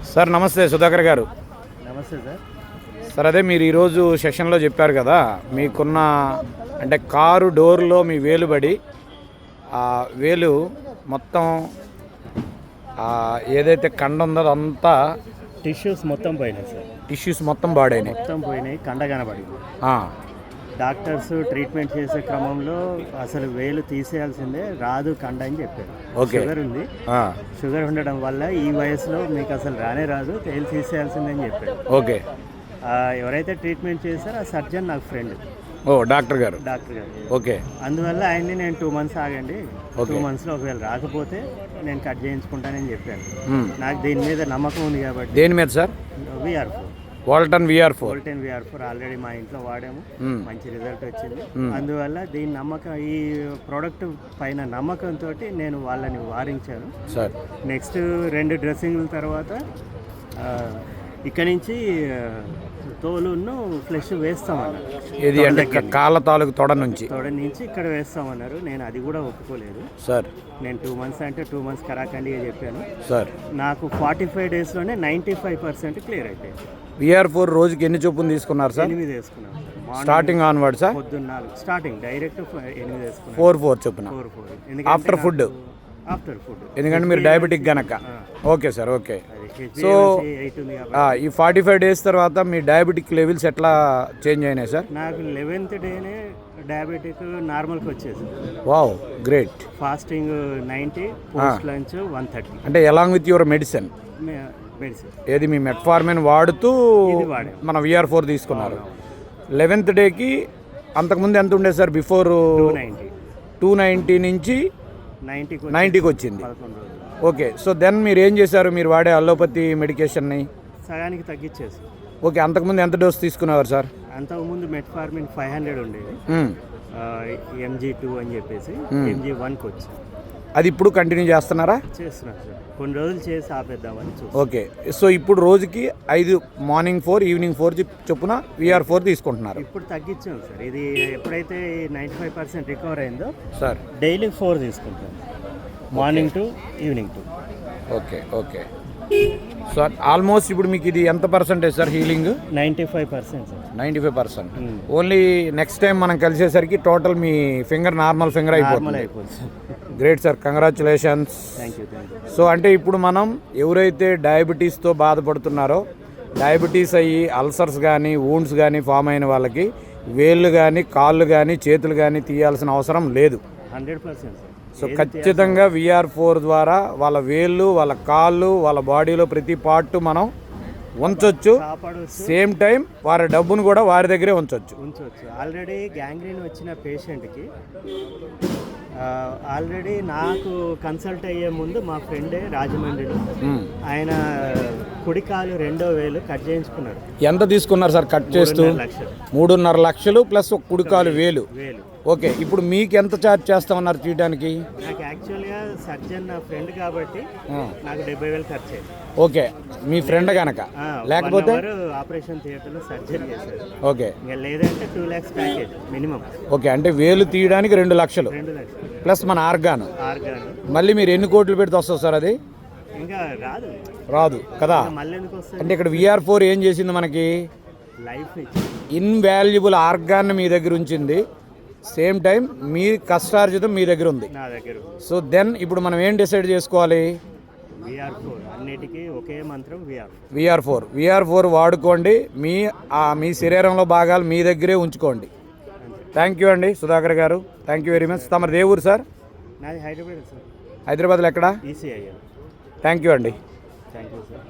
Sir నమస్తే సుధాకర్ గారు. నమస్తే సార్. సార్ అదే మీరు ఈరోజు సెషన్లో చెప్పారు కదా, మీకున్న అంటే కారు డోర్లో మీ వేలు పడి ఆ వేలు మొత్తం ఏదైతే కండ ఉందో అదంతా టిష్యూస్ మొత్తం పోయినాయి సార్. టిష్యూస్ మొత్తం బాడైనాయి, మొత్తం పోయినాయి, కండ కనబడింది. ఆ, డాక్టర్స్ ట్రీట్మెంట్ చేసే క్రమంలో అసలు వేలు తీసేయాల్సిందే, రాదు కండ అని చెప్పారు. ఓకే. షుగర్ ఉంది, షుగర్ ఉండడం వల్ల ఈ వయసులో మీకు అసలు రానే రాదు, వేలు తీసేయాల్సిందే అని చెప్పారు. ఓకే. ఎవరైతే ట్రీట్మెంట్ చేశారో ఆ సర్జన్ నాకు ఫ్రెండ్. ఓ డాక్టర్ గారు. ఓకే. అందువల్ల ఆయన్ని నేను 2 months ఆగండి, ఓకే. 2 monthsలో ఒకవేళ రాకపోతే నేను కట్ చేయించుకుంటానని చెప్పాను. నాకు దీని మీద నమ్మకం ఉంది కాబట్టి. దేని మీద sir? VR4 Walton VR4 already మా ఇంట్లో వాడాము, మంచి రిజల్ట్ వచ్చింది. అందువల్ల దీని నమ్మకం, ఈ ప్రోడక్ట్ పైన నమ్మకంతో నేను వాళ్ళని వారించాను సార్. నెక్స్ట్ 2 డ్రెస్సింగ్ల తర్వాత ఇక్కడి నుంచి తోలును ఫ్లెష్ వేస్తామన్నారు. ఇది అంటే కాళ్ళ తాలూకు తొడ నుంచి ఇక్కడ వేస్తామన్నారు. నేను అది కూడా ఒప్పుకోలేదు సార్. నేను 2 months అంటే 2 months కరాఖండిగా చెప్పాను సార్. నాకు 45 daysలోనే 95% క్లియర్ అయిపోయింది. VR4 రోజుకి ఎన్ని చొప్పున తీసుకున్నారు సార్? 8 వేసుకున్నాను. Starting onward sir? పొద్దున్న 4 స్టార్టింగ్ డైరెక్ట్ 8 వేసుకున్నాను. 4 చొప్పున. ఆఫ్టర్ ఫుడ్ ఎందుకంటే మీరు డయాబెటిక్ గనక. Okay sir. ఓకే. సో ఈ 45 days తర్వాత మీ డయాబెటిక్ లెవెల్స్ ఎట్లా చేంజ్ అయినాయి సార్? నాకు 11th డేనే డయాబెటిక్ నార్మల్కి వచ్చేసి. Wow, great. Fasting 90, post lunch 130. అంటే ఎలాంగ్ విత్ యువర్ మెడిసిన్ ఏది మీ మెట్ఫార్మిన్ వాడుతూ మన VR4 తీసుకున్నారు. 11th డేకి అంతకుముందు ఎంత ఉండేది సార్? బిఫోర్ 290 నుంచి 90కి వచ్చింది. ఓకే. సో దెన్ మీరు ఏం చేశారు? మీరు వాడే అలోపతి మెడికేషన్ని సగానికి తగ్గించేసి. ఓకే. అంతకుముందు ఎంత డోస్ తీసుకునేవారు సార్? అంతకుముందు మెట్ఫార్మిన్ 500 ఉండేది, MG2 అని చెప్పేసి MG1కి వచ్చింది. అది ఇప్పుడు కంటిన్యూ చేస్తున్నారా? చేస్తున్నారు సార్. కొన్ని రోజులు చేసి ఆపేద్దామని. ఓకే. సో ఇప్పుడు రోజుకి 5 మార్నింగ్ 4 ఈవినింగ్ 4 చొప్పున VR4 తీసుకుంటున్నారు. ఇప్పుడు తగ్గించాం సార్. ఇది ఎప్పుడైతే 95% రికవర్ అయిందో సార్ డైలీ 4 తీసుకుంటాం, morning to evening 2. Okay. Okay. So almost ఇప్పుడు మీకు ఇది ఎంత percentage sir healing? 95% sir. 95%. Only next time మనం కలిసేసరికి టోటల్ మీ ఫింగర్ నార్మల్ ఫింగర్ అయిపోతుంది. Great sir, congratulations. Thank you. So అంటే ఇప్పుడు మనం ఎవరైతే డయాబెటీస్తో బాధపడుతున్నారో, డయాబెటీస్ అయ్యి అల్సర్స్ కానీ వూండ్స్ కానీ ఫామ్ అయిన వాళ్ళకి వేళ్ళు కానీ కాళ్ళు కానీ చేతులు కానీ తీయాల్సిన అవసరం లేదు. 100% సార్. సో ఖచ్చితంగా VR4 ద్వారా వాళ్ళ వేళ్ళు, వాళ్ళ కాళ్ళు, వాళ్ళ బాడీలో ప్రతి పార్ట్ మనం ఉంచవచ్చు. సేమ్ టైం వారి డబ్బును కూడా వారి దగ్గరే ఉంచవచ్చు. ఆల్రెడీ గ్యాంగ్రీన్ వచ్చిన పేషెంట్కి ఆల్రెడీ నాకు కన్సల్ట్ అయ్యే ముందు మా ఫ్రెండే రాజమండ్రిలో ఆయన కుడికాలు 2వ వేలు కట్ చేయించుకున్నారు. ఎంత తీసుకున్నారు సార్ కట్ చేస్తూ? 3.5 లక్షలు ప్లస్ కుడికాలు వేలు. ఓకే. ఇప్పుడు మీకు ఎంత ఛార్జ్ చేస్తామన్నారు చేయడానికి? నాకు యాక్చువల్గా సర్జన్ నా ఫ్రెండ్ కాబట్టి నాకు 70,000 ఖర్చు అయింది. ఓకే. మీ ఫ్రెండ్ కనుక, లేకపోతే ఆపరేషన్ థియేటర్లో సర్జరీ చేశారు. ఓకే. లేదంటే 2 lakhs ప్యాకేజ్ మినిమం. ఓకే. అంటే వేలు తీయడానికి 2 లక్షలు ప్లస్ మన ఆర్గాన్. మళ్ళీ మీరు ఎన్ని కోట్లు పెడితే వస్తుంది సార్? అది ఇంకా రాదు కదా. అంటే ఇక్కడ VR4 ఏం చేసింది మనకి? లైఫ్ ఇన్వాల్యుబుల్ ఆర్గాన్ మీ దగ్గర ఉంచింది. సేమ్ టైం మీ కష్టార్జితం మీ దగ్గర ఉంది. సో దెన్ ఇప్పుడు మనం ఏం డిసైడ్ చేసుకోవాలి? VR4 అన్నిటికీ ఒకే మంత్రం, VR4 వాడుకోండి. మీ శరీరంలో భాగాలు మీ దగ్గరే ఉంచుకోండి. థ్యాంక్ యూ అండి సుధాకర్ గారు. Thank you very much. తమరు ఏ ఊరు సార్? నాది హైదరాబాద్ సార్. హైదరాబాద్లో ఎక్కడ? ECI. థ్యాంక్ యూ అండి. Thank you sir.